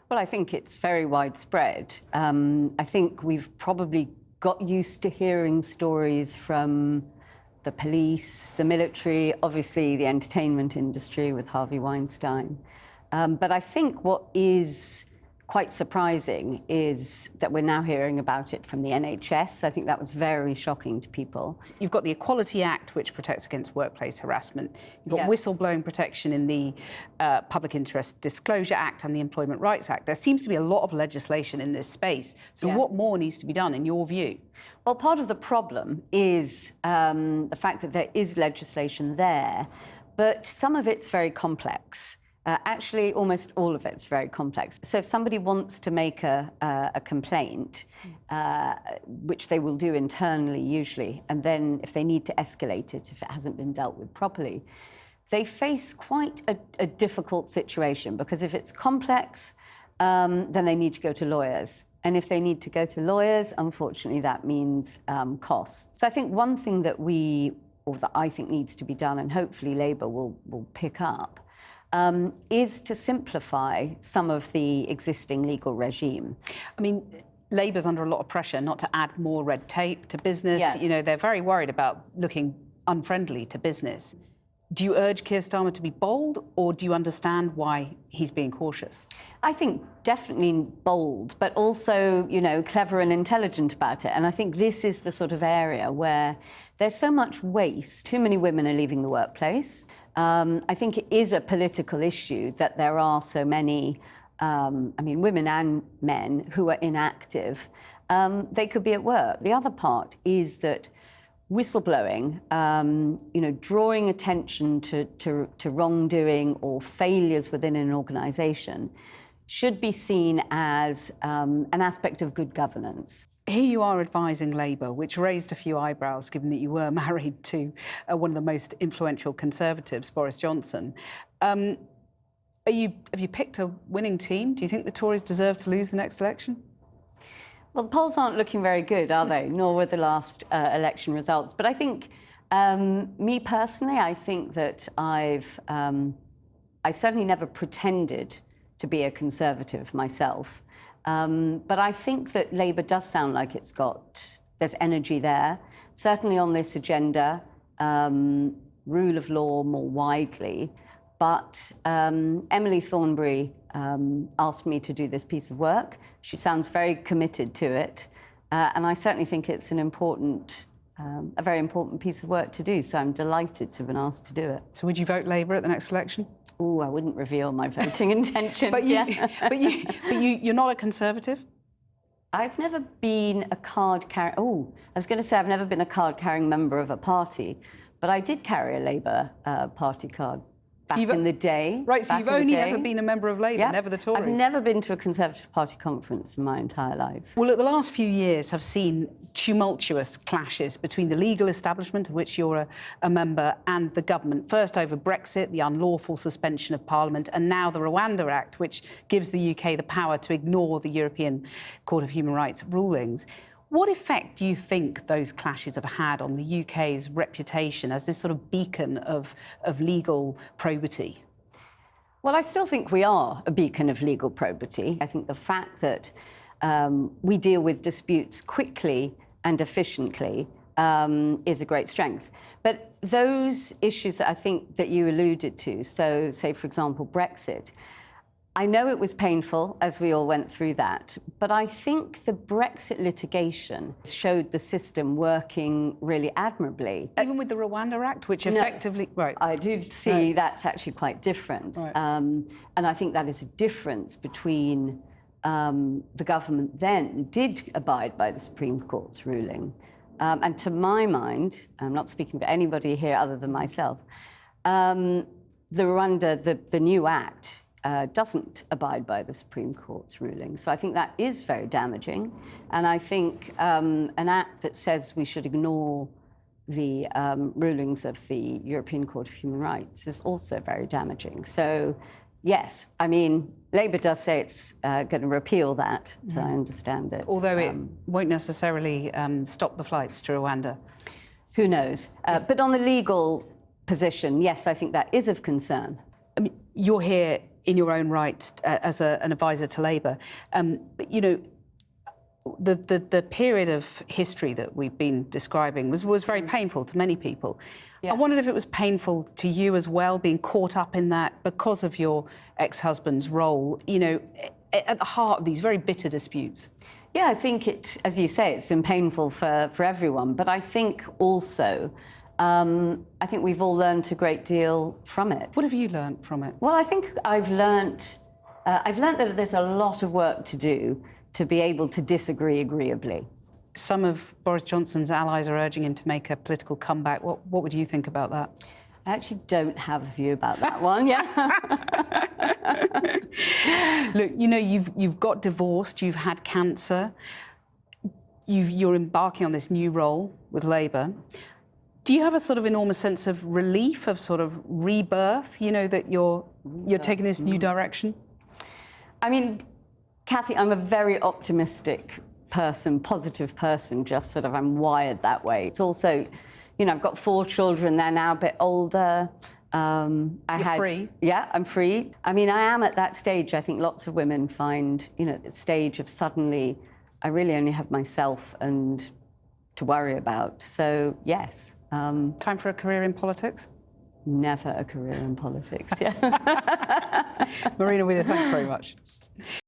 Well, I think it's very widespread. I think we've probably got used to hearing stories from the police, the military, obviously the entertainment industry with Harvey Weinstein. But I think what is quite surprising is that we're now hearing about it from the NHS. I think that was very shocking to people. You've got the Equality Act, which protects against workplace harassment. You've got whistleblowing protection in the Public Interest Disclosure Act and the Employment Rights Act. There seems to be a lot of legislation in this space. So what more needs to be done, in your view? Well, part of the problem is the fact that there is legislation there, but some of it's very complex. Actually, almost all of it's very complex. So if somebody wants to make a complaint, which they will do internally usually, and then if they need to escalate it, if it hasn't been dealt with properly, they face quite a difficult situation, because if it's complex, then they need to go to lawyers. And if they need to go to lawyers, unfortunately, that means costs. So I think one thing that that I think needs to be done, and hopefully Labour will pick up, is to simplify some of the existing legal regime. I mean, Labour's under a lot of pressure not to add more red tape to business. Yeah. You know, they're very worried about looking unfriendly to business. Do you urge Keir Starmer to be bold, or do you understand why he's being cautious? I think definitely bold, but also, you know, clever and intelligent about it. And I think this is the sort of area where there's so much waste. Too many women are leaving the workplace. I think it is a political issue that there are so many, women and men who are inactive. They could be at work. The other part is that whistleblowing, drawing attention to wrongdoing or failures within an organisation should be seen as an aspect of good governance. Here you are advising Labour, which raised a few eyebrows, given that you were married to one of the most influential Conservatives, Boris Johnson. Have you picked a winning team? Do you think the Tories deserve to lose the next election? Well, the polls aren't looking very good, are they? Nor were the last election results. But I think, me personally, I think that I certainly never pretended to be a Conservative myself. But I think that Labour does sound like there's energy there, certainly on this agenda, rule of law more widely. But Emily Thornberry asked me to do this piece of work. She sounds very committed to it. And I certainly think it's a very important piece of work to do. So I'm delighted to have been asked to do it. So would you vote Labour at the next election? Oh, I wouldn't reveal my voting intentions. But you're not a Conservative? I've never been a card-carrying... Oh, I was going to say I've never been a card-carrying member of a party, but I did carry a Labour party card back in the day. Right, so you've only ever been a member of Labour, never the Tories? I've never been to a Conservative Party conference in my entire life. Well, look, the last few years have seen tumultuous clashes between the legal establishment, of which you're a member, and the government. First over Brexit, the unlawful suspension of Parliament, and now the Rwanda Act, which gives the UK the power to ignore the European Court of Human Rights rulings. What effect do you think those clashes have had on the UK's reputation as this sort of beacon of legal probity? Well, I still think we are a beacon of legal probity. I think the fact that we deal with disputes quickly and efficiently is a great strength. But those issues that I think that you alluded to, so say, for example, Brexit, I know it was painful as we all went through that, but I think the Brexit litigation showed the system working really admirably. Even with the Rwanda Act, which effectively... No, right. I do see that's actually quite different. Right. And I think that is a difference between the government then did abide by the Supreme Court's ruling. And to my mind, I'm not speaking for anybody here other than myself, the Rwanda, the new act, doesn't abide by the Supreme Court's ruling. So I think that is very damaging. And I think an act that says we should ignore the rulings of the European Court of Human Rights is also very damaging. So, yes, I mean, Labour does say it's going to repeal that, so I understand it. Although it won't necessarily stop the flights to Rwanda. Who knows? But on the legal position, yes, I think that is of concern. I mean, you're here in your own right as an advisor to Labour. But, you know, the period of history that we've been describing was very painful to many people. Yeah. I wondered if it was painful to you as well, being caught up in that because of your ex-husband's role, you know, at the heart of these very bitter disputes. Yeah, I think it, as you say, it's been painful for everyone, but I think also, I think we've all learned a great deal from it. What have you learned from it? Well, I think I've learned that there's a lot of work to do to be able to disagree agreeably. Some of Boris Johnson's allies are urging him to make a political comeback. What would you think about that? I actually don't have a view about that one, yeah. Look, you know, you've got divorced, you've had cancer, you're embarking on this new role with Labour. Do you have a sort of enormous sense of relief, of sort of rebirth, you know, that you're taking this new direction? I mean, Kathy, I'm a very optimistic person, positive person, just sort of I'm wired that way. It's also, you know, I've got 4 children, they're now a bit older. You're free? Yeah, I'm free. I mean, I am at that stage, I think lots of women find, you know, the stage of suddenly, I really only have myself and to worry about. So, yes. Time for a career in politics? Never a career in politics, yeah. Marina Wheeler, thanks very much.